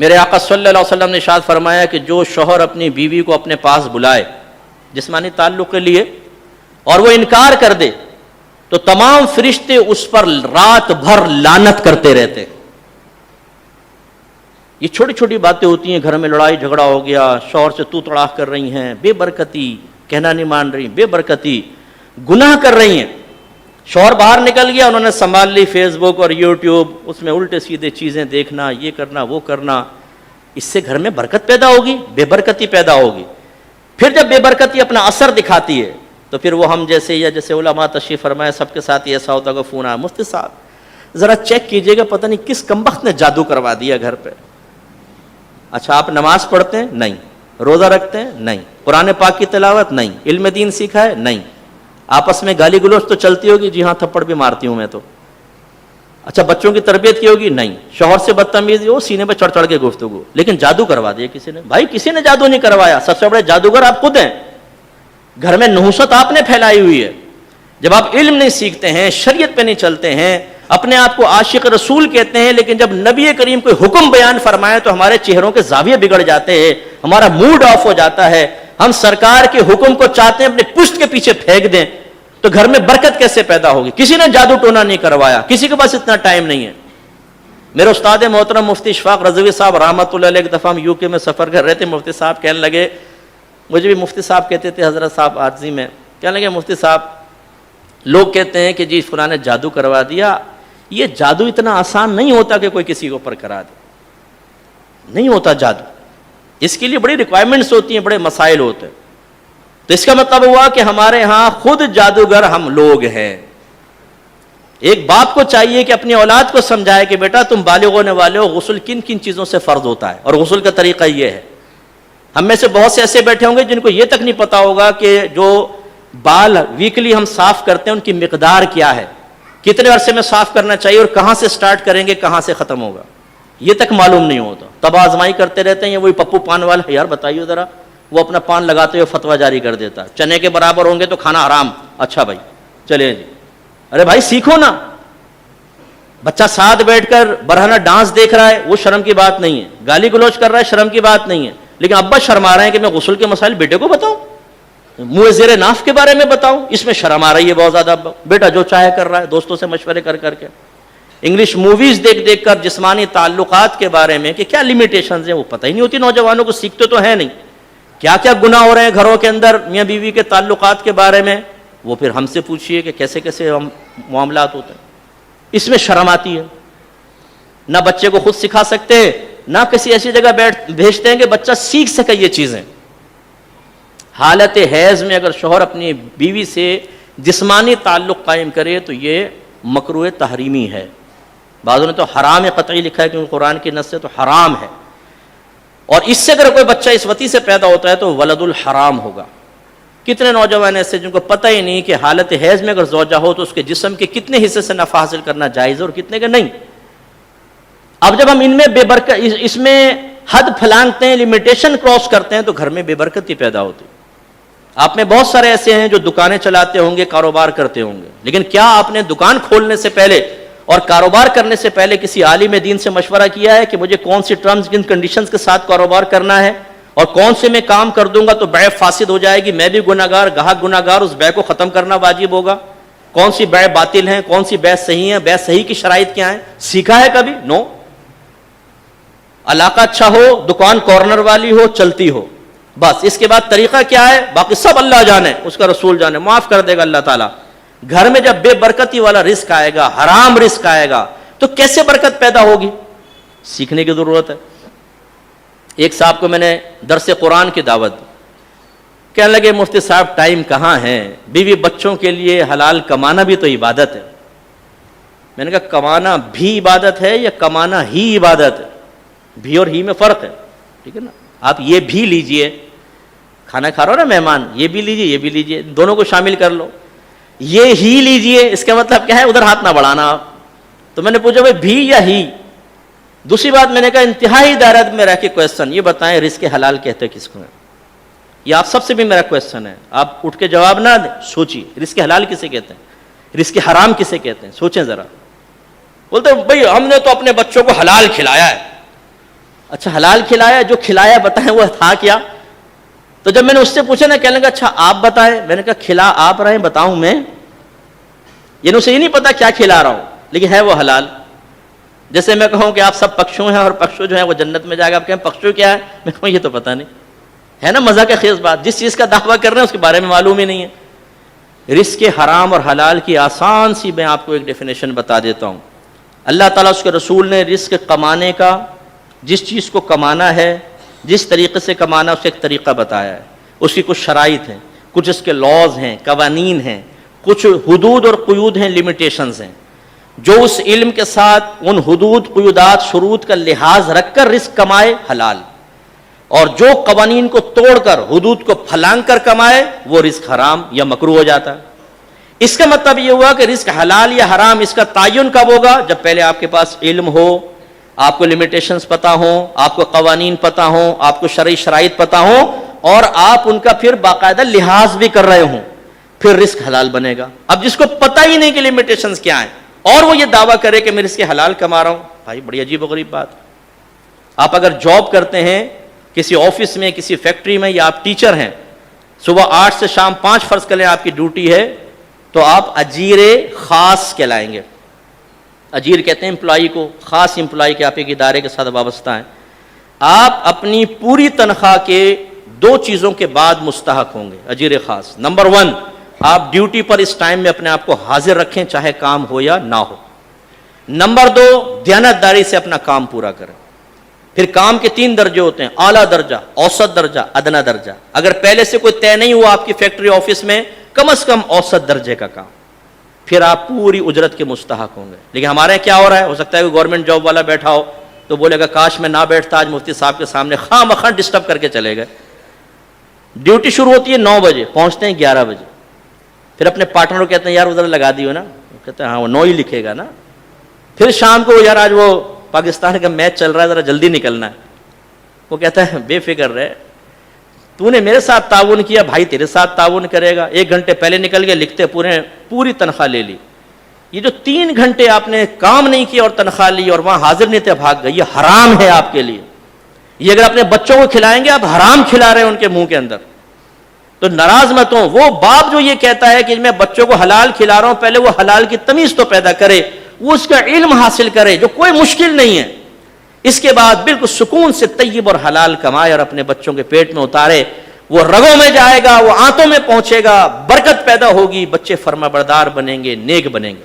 میرے آقا صلی اللہ علیہ وسلم نے ارشاد فرمایا کہ جو شوہر اپنی بیوی کو اپنے پاس بلائے جسمانی تعلق کے لیے اور وہ انکار کر دے تو تمام فرشتے اس پر رات بھر لعنت کرتے رہتے. یہ چھوٹی چھوٹی باتیں ہوتی ہیں، گھر میں لڑائی جھگڑا ہو گیا، شوہر سے تو تڑاک کر رہی ہیں، بے برکتی، کہنا نہیں مان رہی، بے برکتی، گناہ کر رہی ہیں. شوہر باہر نکل گیا، انہوں نے سنبھال لی فیس بک اور یوٹیوب، اس میں الٹے سیدھے چیزیں دیکھنا، یہ کرنا وہ کرنا. اس سے گھر میں برکت پیدا ہوگی؟ بے برکتی پیدا ہوگی. پھر جب بے برکتی اپنا اثر دکھاتی ہے تو پھر وہ ہم جیسے یا جیسے علماء تشریف فرمائے سب کے ساتھ ایسا ہوتا کہ فون آیا، مفتی صاحب ذرا چیک کیجئے گا پتہ نہیں کس کمبخت نے جادو کروا دیا گھر پہ. اچھا آپ نماز پڑھتے ہیں؟ نہیں. روزہ رکھتے ہیں؟ نہیں. قرآن پاک کی تلاوت؟ نہیں. علم دین سیکھا ہے؟ نہیں. آپس میں گالی گلوچ تو چلتی ہوگی؟ جی ہاں تھپڑ بھی مارتی ہوں میں تو. اچھا بچوں کی تربیت کی ہوگی؟ نہیں. شوہر سے بدتمیزی ہو، سینے پہ چڑھ چڑھ کے گفتگو، لیکن جادو کروا دیا کسی نے. بھائی کسی نے جادو نہیں کروایا، سب سے بڑے جادوگر آپ خود ہیں. گھر میں نحوست آپ نے پھیلائی ہوئی ہے. جب آپ علم نہیں سیکھتے ہیں، شریعت پہ نہیں چلتے ہیں، اپنے آپ کو عاشق رسول کہتے ہیں، لیکن جب نبی کریم کوئی حکم بیان فرمائے تو ہمارے چہروں کے زاویے بگڑ جاتے ہیں، ہمارا موڈ آف ہو جاتا ہے. ہم سرکار کے حکم کو چاہتے ہیں اپنے پشت کے پیچھے پھینک دیں، تو گھر میں برکت کیسے پیدا ہوگی؟ کسی نے جادو ٹونا نہیں کروایا، کسی کے پاس اتنا ٹائم نہیں ہے. میرے استاد محترم مفتی اشفاق رضوی صاحب رحمۃ اللہ علیہ، ایک دفعہ ہم یو کے میں سفر کر رہے تھے، مفتی صاحب کہنے لگے، مجھے بھی مفتی صاحب کہتے تھے حضرت صاحب عارضی میں، کہنے لگے مفتی صاحب لوگ کہتے ہیں کہ جی فلاں نے جادو کروا دیا. یہ جادو اتنا آسان نہیں ہوتا کہ کوئی کسی کے اوپر کرا دے، نہیں ہوتا جادو. اس کے لیے بڑی ریکوائرمنٹس ہوتی ہیں، بڑے مسائل ہوتے ہیں. تو اس کا مطلب ہوا کہ ہمارے ہاں خود جادوگر ہم لوگ ہیں. ایک باپ کو چاہیے کہ اپنی اولاد کو سمجھائے کہ بیٹا تم بالغ ہونے والے ہو، غسل کن کن چیزوں سے فرض ہوتا ہے، اور غسل کا طریقہ یہ ہے. ہم میں سے بہت سے ایسے بیٹھے ہوں گے جن کو یہ تک نہیں پتا ہوگا کہ جو بال ویکلی ہم صاف کرتے ہیں ان کی مقدار کیا ہے، کتنے عرصے میں صاف کرنا چاہیے، اور کہاں سے سٹارٹ کریں گے کہاں سے ختم ہوگا، یہ تک معلوم نہیں ہوتا. تب آزمائی کرتے رہتے ہیں. یہ وہی پپو پان والا ہے، یار بتائیے ذرا، وہ اپنا پان لگاتے ہوئے فتویٰ جاری کر دیتا، چنے کے برابر ہوں گے تو کھانا حرام. اچھا بھائی چلے جی، ارے بھائی سیکھو نا. بچہ ساتھ بیٹھ کر برہنہ ڈانس دیکھ رہا ہے، وہ شرم کی بات نہیں ہے. گالی گلوچ کر رہا ہے، شرم کی بات نہیں ہے. لیکن ابا شرما رہے ہیں کہ میں غسل کے مسائل بیٹے کو بتاؤں، منہ زیر ناف کے بارے میں بتاؤں، اس میں شرم آ رہی ہے بہت زیادہ. ابا بیٹا جو چاہے کر رہا ہے، دوستوں سے مشورے کر کر کے، انگلش موویز دیکھ دیکھ کر جسمانی تعلقات کے بارے میں کہ کیا لیمیٹیشنز ہیں وہ پتہ ہی نہیں ہوتی نوجوانوں کو. سیکھتے تو ہیں نہیں، کیا کیا گناہ ہو رہے ہیں گھروں کے اندر میاں بیوی کے تعلقات کے بارے میں. وہ پھر ہم سے پوچھئے کہ کیسے کیسے معاملات ہوتے ہیں. اس میں شرم آتی ہے. نہ بچے کو خود سکھا سکتے، نہ کسی ایسی جگہ بھیجتے ہیں کہ بچہ سیکھ سکے یہ چیزیں. حالت حیض میں اگر شوہر اپنی بیوی سے جسمانی تعلق قائم کرے تو یہ مکروہ تحریمی ہے. بعضوں نے تو حرام قطعی لکھا ہے کیونکہ قرآن کی نص سے تو حرام ہے. اور اس سے اگر کوئی بچہ اس وتی سے پیدا ہوتا ہے تو ولد الحرام ہوگا. کتنے نوجوان ایسے جن کو پتہ ہی نہیں کہ حالت حیض میں اگر زوجہ ہو تو اس کے جسم کے کتنے حصے سے نفع حاصل کرنا جائز ہے اور کتنے کے نہیں. اب جب ہم ان میں اس میں حد پھلانگتے ہیں، لیمیٹیشن کراس کرتے ہیں تو گھر میں بے برکتی پیدا ہوتی. آپ میں بہت سارے ایسے ہیں جو دکانیں چلاتے ہوں گے، کاروبار کرتے ہوں گے، لیکن کیا آپ نے دکان کھولنے سے پہلے اور کاروبار کرنے سے پہلے کسی عالم دین سے مشورہ کیا ہے کہ مجھے کون سی ٹرمز کن کنڈیشنز کے ساتھ کاروبار کرنا ہے اور کون سے میں کام کر دوں گا تو بیع فاسد ہو جائے گی، میں بھی گناہگار، گاہک گناہگار، اس بیع کو ختم کرنا واجب ہوگا، کون سی بیع باطل ہیں، کون سی بیع صحیح ہے، بیع صحیح کی شرائط کیا ہیں؟ سیکھا ہے کبھی؟ نو. علاقہ اچھا ہو، دکان کارنر والی ہو، چلتی ہو، بس. اس کے بعد طریقہ کیا ہے باقی سب اللہ جانے، اس کا رسول جانے، معاف کر دے گا اللہ تعالیٰ. گھر میں جب بے برکتی والا رزق آئے گا، حرام رزق آئے گا، تو کیسے برکت پیدا ہوگی؟ سیکھنے کی ضرورت ہے. ایک صاحب کو میں نے درس قرآن کی دعوت دی. کہنے لگے مفتی صاحب ٹائم کہاں ہے، بیوی بچوں کے لیے حلال کمانا بھی تو عبادت ہے. میں نے کہا کمانا بھی عبادت ہے یا کمانا ہی عبادت ہے؟ بھی اور ہی میں فرق ہے، ٹھیک ہے نا. آپ یہ بھی لیجئے، کھانا کھا رہا ہو نا مہمان، یہ بھی لیجئے یہ بھی لیجئے، دونوں کو شامل کر لو. یہ ہی لیجئے اس کا مطلب کیا ہے؟ ادھر ہاتھ نہ بڑھانا آپ. تو میں نے پوچھا بھائی بھی یا ہی؟ دوسری بات میں نے کہا انتہائی دائرہ میں رہ کے کویسچن، یہ بتائیں رزق حلال کہتے کس کو ہے؟ یہ آپ سب سے بھی میرا کویسچن ہے. آپ اٹھ کے جواب نہ دیں، سوچیے رزق حلال کسے کہتے ہیں، رزق حرام کسے کہتے ہیں، سوچیں ذرا. بولتے بھائی ہم نے تو اپنے بچوں کو حلال کھلایا ہے. اچھا حلال کھلایا, جو کھلایا بتائیں وہ تھا کیا؟ تو جب میں نے اس سے پوچھا نا, کہنے لگا اچھا آپ بتائیں. میں نے کہا کھلا آپ رہے ہیں, بتاؤں میں؟ یہ اسے یہ نہیں پتا کیا کھلا رہا ہوں, لیکن ہے وہ حلال. جیسے میں کہوں کہ آپ سب پکشو ہیں اور پکشو جو ہے وہ جنت میں جائے گا, آپ کہیں پکشو کیا ہے, میں کہوں یہ تو پتہ نہیں. ہے نا مزہ کا خیز بات, جس چیز کا دعویٰ کر رہے ہیں اس کے بارے میں معلوم ہی نہیں ہے. رزق حرام اور حلال کی آسان سی میں آپ کو ایک ڈیفینیشن بتا دیتا ہوں. اللہ تعالیٰ اس کے رسول نے رزق کمانے کا, جس چیز کو کمانا ہے, جس طریقے سے کمانا, اسے ایک طریقہ بتایا ہے. اس کی کچھ شرائط ہیں, کچھ اس کے لاز ہیں, قوانین ہیں, کچھ حدود اور قیود ہیں, لمیٹیشنز ہیں. جو اس علم کے ساتھ ان حدود, قیودات, شروط کا لحاظ رکھ کر رزق کمائے حلال, اور جو قوانین کو توڑ کر, حدود کو پھلانگ کر کمائے, وہ رزق حرام یا مکروہ ہو جاتا ہے. اس کا مطلب یہ ہوا کہ رزق حلال یا حرام اس کا تعین کب ہوگا؟ جب پہلے آپ کے پاس علم ہو, آپ کو لمیٹیشنز پتہ ہوں, آپ کو قوانین پتہ ہوں, آپ کو شرعی شرائط پتہ ہوں, اور آپ ان کا پھر باقاعدہ لحاظ بھی کر رہے ہوں, پھر رزق حلال بنے گا. اب جس کو پتہ ہی نہیں کہ لمیٹیشنز کیا ہیں, اور وہ یہ دعویٰ کرے کہ میں رزق حلال کما رہا ہوں, بھائی بڑی عجیب و غریب بات. آپ اگر جاب کرتے ہیں کسی آفس میں, کسی فیکٹری میں, یا آپ ٹیچر ہیں, صبح 8 سے شام 5 فرض کر لیں آپ کی ڈیوٹی ہے, تو آپ اجیر خاص کہلائیں گے. اجیر کہتے ہیں امپلائی کو, خاص امپلائی کے آپ ایک ادارے کے ساتھ وابستہ ہیں. آپ اپنی پوری تنخواہ کے 2 چیزوں کے بعد مستحق ہوں گے اجیر خاص. نمبر 1, آپ ڈیوٹی پر اس ٹائم میں اپنے آپ کو حاضر رکھیں, چاہے کام ہو یا نہ ہو. نمبر 2, دیانتداری سے اپنا کام پورا کریں. پھر کام کے 3 درجے ہوتے ہیں, اعلیٰ درجہ, اوسط درجہ, ادنا درجہ. اگر پہلے سے کوئی طے نہیں ہوا آپ کی فیکٹری آفس میں, کم از کم اوسط درجے کا کام, پھر آپ پوری اجرت کے مستحق ہوں گے. لیکن ہمارے یہاں کیا ہو رہا ہے, ہو سکتا ہے کوئی گورنمنٹ جاب والا بیٹھا ہو تو بولے گا کاش میں نہ بیٹھتا آج مفتی صاحب کے سامنے, خواہ مخواہ ڈسٹرب کر کے چلے گئے. ڈیوٹی شروع ہوتی ہے 9 بجے, پہنچتے ہیں 11 بجے. پھر اپنے پارٹنر کو کہتے ہیں یار ادھر لگا دیو نا, کہتے ہیں ہاں وہ 9 ہی لکھے گا نا. پھر شام کو یار آج وہ پاکستان کا میچ چل رہا ہے, ذرا جلدی نکلنا ہے. وہ کہتا ہے بے فکر رہے, تو نے میرے ساتھ تعاون کیا, بھائی تیرے ساتھ تعاون کرے گا. 1 گھنٹے پہلے نکل گئے, لکھتے پوری تنخواہ لے لی. یہ جو 3 گھنٹے آپ نے کام نہیں کیا اور تنخواہ لی اور وہاں حاضر نہیں تھے, بھاگ گئے, یہ حرام ہے آپ کے لیے. یہ اگر اپنے بچوں کو کھلائیں گے, آپ حرام کھلا رہے ہیں ان کے منہ کے اندر. تو ناراض مت ہوں. وہ باپ جو یہ کہتا ہے کہ میں بچوں کو حلال کھلا رہا ہوں, پہلے وہ حلال کی تمیز تو پیدا کرے, وہ اس کا علم حاصل کرے, جو کوئی مشکل نہیں ہے. اس کے بعد بالکل سکون سے طیب اور حلال کمائے اور اپنے بچوں کے پیٹ میں اتارے. وہ رگوں میں جائے گا, وہ آنتوں میں پہنچے گا, برکت پیدا ہوگی, بچے فرما بردار بنیں گے, نیک بنیں گے.